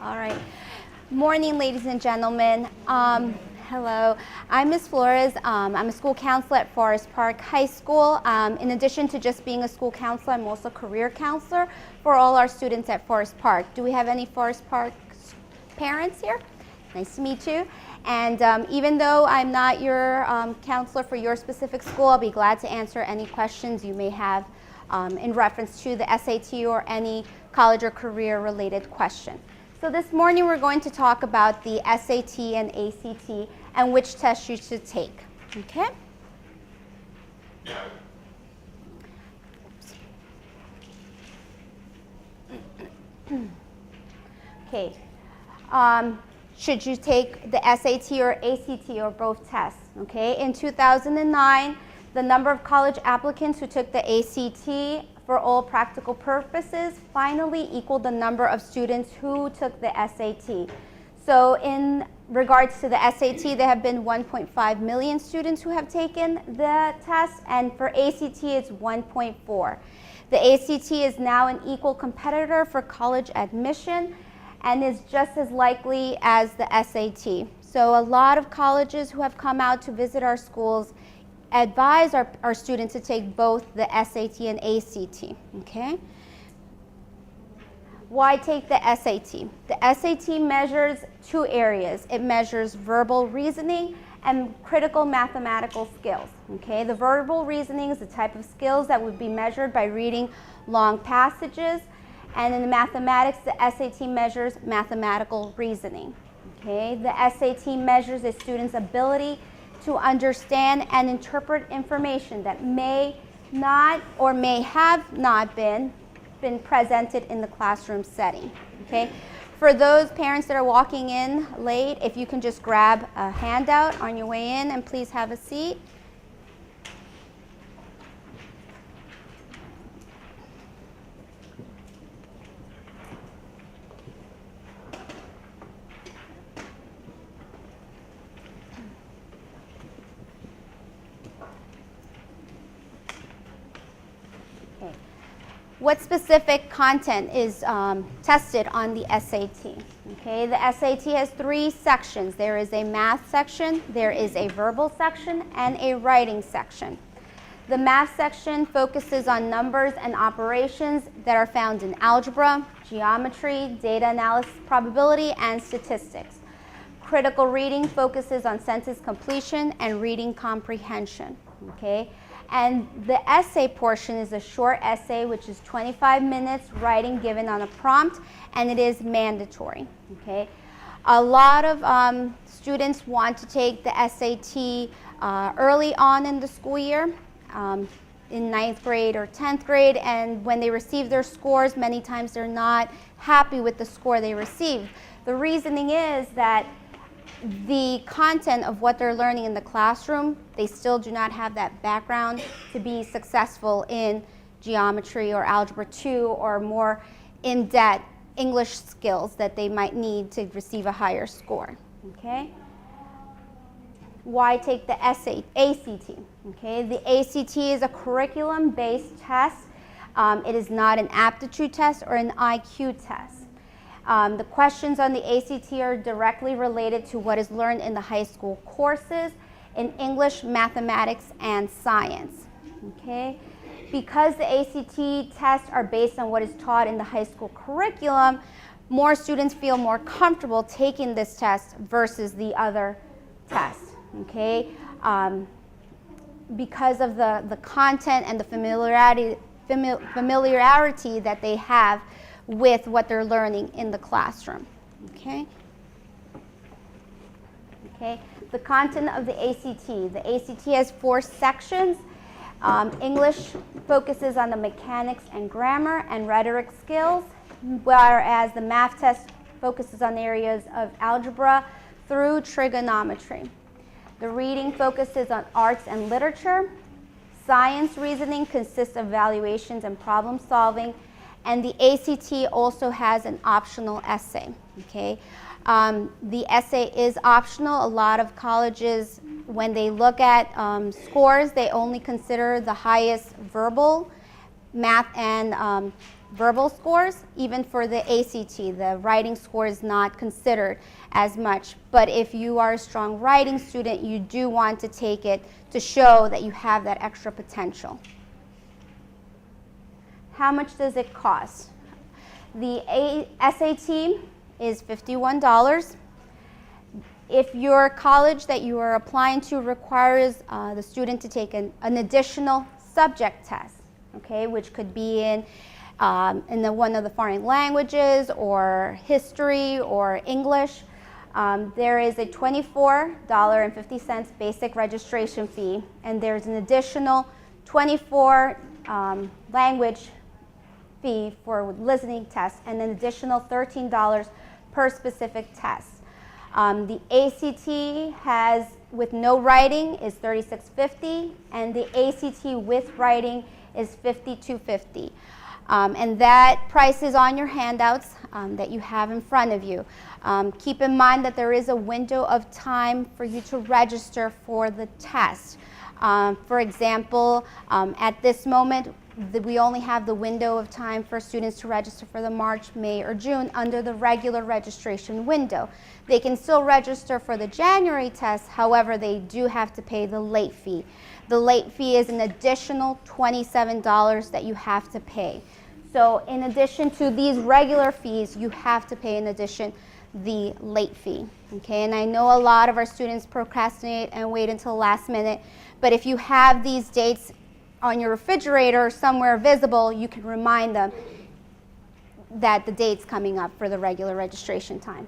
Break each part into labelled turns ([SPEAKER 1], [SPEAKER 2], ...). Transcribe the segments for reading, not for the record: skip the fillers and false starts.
[SPEAKER 1] All right. Morning, ladies and gentlemen. Hello. I'm Ms. Flores. I'm a school counselor at Forest Park High School. In addition to just being a school counselor, I'm also a career counselor for all our students at Forest Park. Do we have any Forest Park parents here? Nice to meet you. And even though I'm not your counselor for your specific school, I'll be glad to answer any questions you may have in reference to the SAT or any college or career related question. So this morning we're going to talk about the SAT and ACT and which test you should take. Okay? Okay. Should you take the SAT or ACT or both tests? Okay. In 2009, the number of college applicants who took the ACT for all practical purposes finally equaled the number of students who took the SAT. So in regards to the SAT, there have been 1.5 million students who have taken the test, and for ACT it's 1.4. The ACT is now an equal competitor for college admission and is just as likely as the SAT. So a lot of colleges who have come out to visit our schools advise our students to take both the SAT and ACT, okay? Why take the SAT? The SAT measures two areas. It measures verbal reasoning and critical mathematical skills, okay? The verbal reasoning is the type of skills that would be measured by reading long passages, and in the mathematics, the SAT measures mathematical reasoning, okay? The SAT measures a student's ability to understand and interpret information that may not or may have not been presented in the classroom setting, okay? For those parents that are walking in late, if you can just grab a handout on your way in and please have a seat. What specific content is tested on the SAT? Okay, the SAT has three sections. There is a math section, there is a verbal section, and a writing section. The math section focuses on numbers and operations that are found in algebra, geometry, data analysis, probability, and statistics. Critical reading focuses on sentence completion and reading comprehension. Okay? And the essay portion is a short essay, which is 25 minutes writing given on a prompt, and it is mandatory. Okay? A lot of students want to take the SAT early on in the school year, in 9th grade or 10th grade, and when they receive their scores, many times they're not happy with the score they received. The reasoning is that the content of what they're learning in the classroom, they still do not have that background to be successful in geometry or algebra 2 or more in-depth English skills that they might need to receive a higher score. Okay? Why take the ACT? Okay? The ACT is a curriculum-based test. It is not an aptitude test or an IQ test. The questions on the ACT are directly related to what is learned in the high school courses in English, mathematics, and science. Okay? Because the ACT tests are based on what is taught in the high school curriculum, more students feel more comfortable taking this test versus the other tests. Okay? Because of the content and the familiarity that they have with what they're learning in the classroom. Okay? Okay, the content of the ACT. The ACT has 4 sections. English focuses on the mechanics and grammar and rhetoric skills, whereas the math test focuses on the areas of algebra through trigonometry. The reading focuses on arts and literature. Science reasoning consists of evaluations and problem solving. And the ACT also has an optional essay. Okay? The essay is optional. A lot of colleges, when they look at scores, they only consider the highest verbal, math, and verbal scores. Even for the ACT, the writing score is not considered as much. But if you are a strong writing student, you do want to take it to show that you have that extra potential. How much does it cost? The SAT is $51. If your college that you are applying to requires the student to take an additional subject test, okay, which could be in one of the foreign languages or history or English, there is a $24.50 basic registration fee, and there's an additional $24 language fee for listening tests, and an additional $13 per specific test. The ACT has, with no writing, is $36.50, and the ACT with writing is $52.50. And that price is on your handouts that you have in front of you. Keep in mind that there is a window of time for you to register for the test. For example, at this moment, we only have the window of time for students to register for the March, May, or June under the regular registration window. They can still register for the January test, however, they do have to pay the late fee. The late fee is an additional $27 that you have to pay. So in addition to these regular fees, you have to pay in addition the late fee. Okay, and I know a lot of our students procrastinate and wait until last minute, but if you have these dates on your refrigerator somewhere visible, you can remind them that the date's coming up for the regular registration time.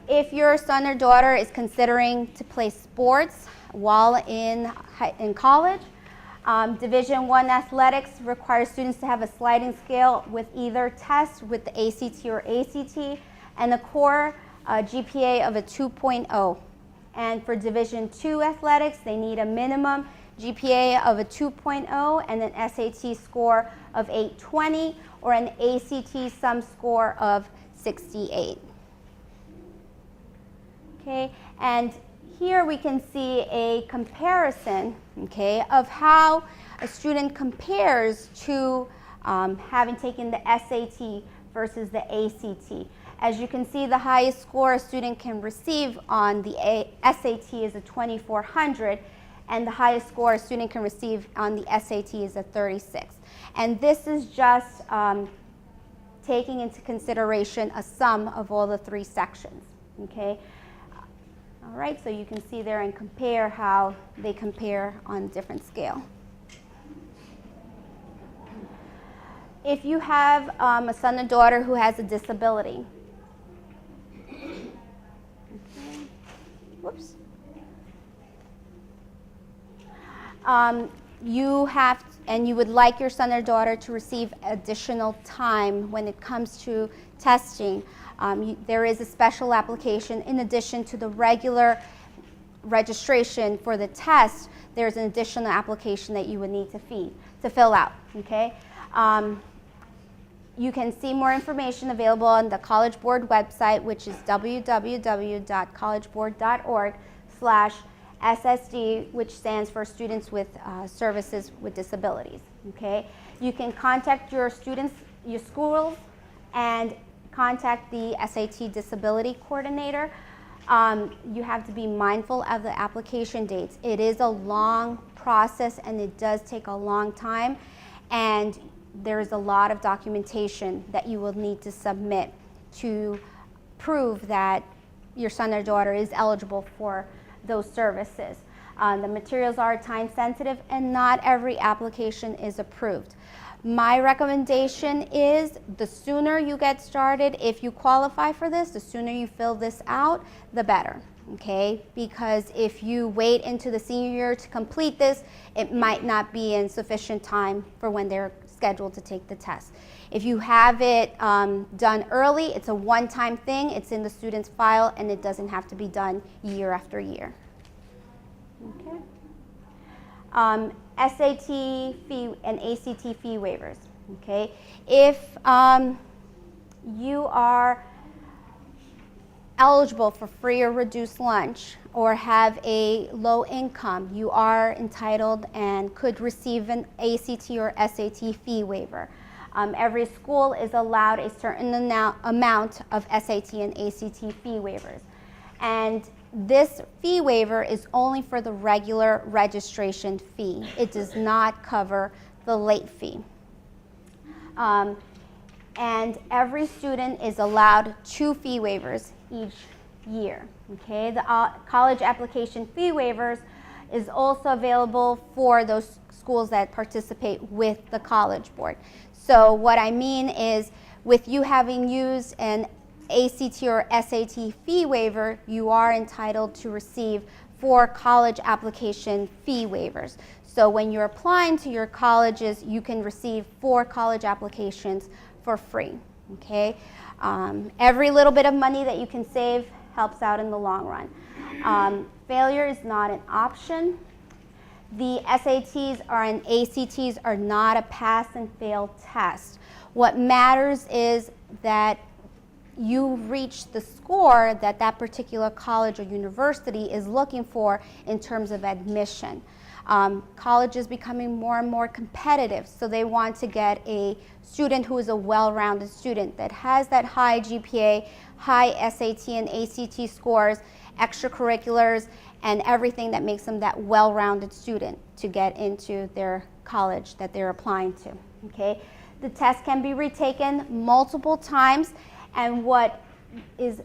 [SPEAKER 1] If your son or daughter is considering to play sports while in college, Division I athletics requires students to have a sliding scale with either test with the ACT or ACT and a core GPA of a 2.0. And for Division II athletics, they need a minimum GPA of a 2.0 and an SAT score of 820 or an ACT sum score of 68. Okay, and here we can see a comparison, okay, of how a student compares to having taken the SAT versus the ACT. As you can see, the highest score a student can receive on the SAT is a 2400, and the highest score a student can receive on the SAT is a 36. And this is just taking into consideration a sum of all the three sections, okay? All right, so you can see there and compare how they compare on a different scale. If you have a son or daughter who has a disability, okay. Whoops. You would like your son or daughter to receive additional time when it comes to testing, there is a special application in addition to the regular registration for the test. There's an additional application that you would need to fill out. Okay. You can see more information available on the College Board website, which is www.collegeboard.org/SSD, which stands for Students with Services with Disabilities. Okay, you can contact your schools, and contact the SAT Disability Coordinator. You have to be mindful of the application dates. It is a long process, and it does take a long time, and there's a lot of documentation that you will need to submit to prove that your son or daughter is eligible for those services. The materials are time sensitive, and not every application is approved. My recommendation is the sooner you get started, if you qualify for this, the sooner you fill this out, the better. Okay, because if you wait into the senior year to complete this, it might not be in sufficient time for when they're scheduled to take the test. If you have it done early, it's a one-time thing, it's in the student's file, and it doesn't have to be done year after year. Okay. SAT fee and ACT fee waivers. Okay, if you are eligible for free or reduced lunch, or have a low income, you are entitled and could receive an ACT or SAT fee waiver. Every school is allowed a certain amount of SAT and ACT fee waivers. And this fee waiver is only for the regular registration fee. It does not cover the late fee. And every student is allowed 2 fee waivers each year. Okay, the college application fee waivers is also available for those schools that participate with the College Board. So what I mean is, with you having used an ACT or SAT fee waiver, you are entitled to receive 4 college application fee waivers. So when you're applying to your colleges, you can receive 4 college applications for free. Okay, every little bit of money that you can save helps out in the long run. Failure is not an option. The SATs and ACTs are not a pass and fail test. What matters is that you reach the score that that particular college or university is looking for in terms of admission. College is becoming more and more competitive, so they want to get a student who is a well-rounded student that has that high GPA, high SAT and ACT scores, extracurriculars, and everything that makes them that well-rounded student to get into their college that they're applying to. Okay, the test can be retaken multiple times, and what is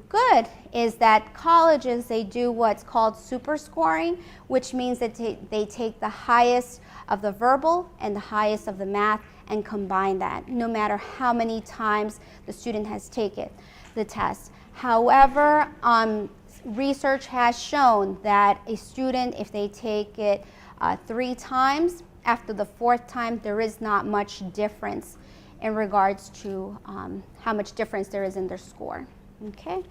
[SPEAKER 1] good is that colleges, they do what's called super scoring, which means that they take the highest of the verbal and the highest of the math and combine that, no matter how many times the student has taken the test. However, research has shown that a student, if they take it 3 times, after the 4th time, there is not much difference in regards to how much difference there is in their score. Okay?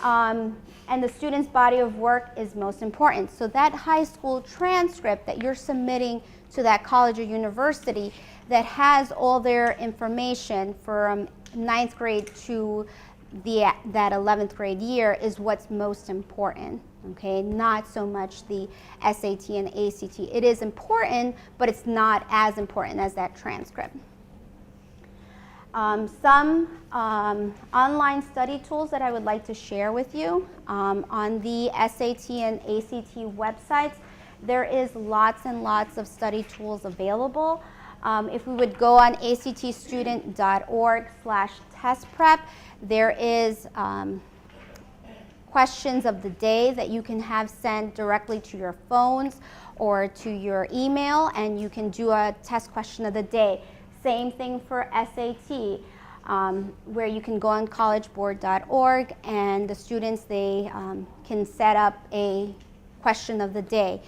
[SPEAKER 1] And the student's body of work is most important. So that high school transcript that you're submitting to that college or university that has all their information from 9th grade to that 11th grade year is what's most important. Okay, not so much the SAT and ACT. It is important, but it's not as important as that transcript. Some online study tools that I would like to share with you. On the SAT and ACT websites, there is lots and lots of study tools available. If we would go on actstudent.org/testprep, there is questions of the day that you can have sent directly to your phones or to your email, and you can do a test question of the day. Same thing for SAT, where you can go on collegeboard.org, and the students, they can set up a question of the day.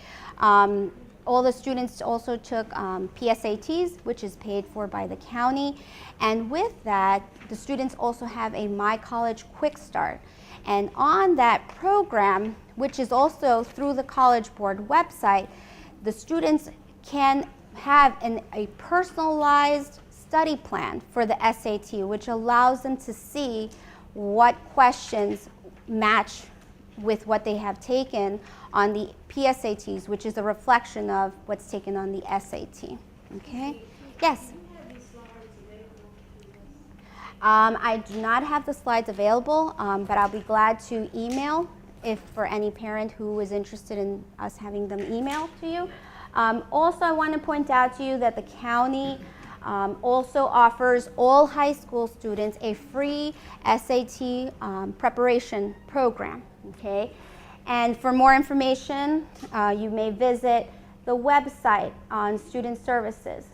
[SPEAKER 1] All the students also took PSATs, which is paid for by the county, and with that, the students also have a My College Quick Start. And on that program, which is also through the College Board website, the students can have a personalized study plan for the SAT, which allows them to see what questions match with what they have taken on the PSATs, which is a reflection of what's taken on the SAT. Okay? Yes? I do not have the slides available, but I'll be glad to email if for any parent who is interested in us having them email to you. Also, I want to point out to you that the county also offers all high school students a free SAT preparation program. Okay? And for more information, you may visit the website on Student Services.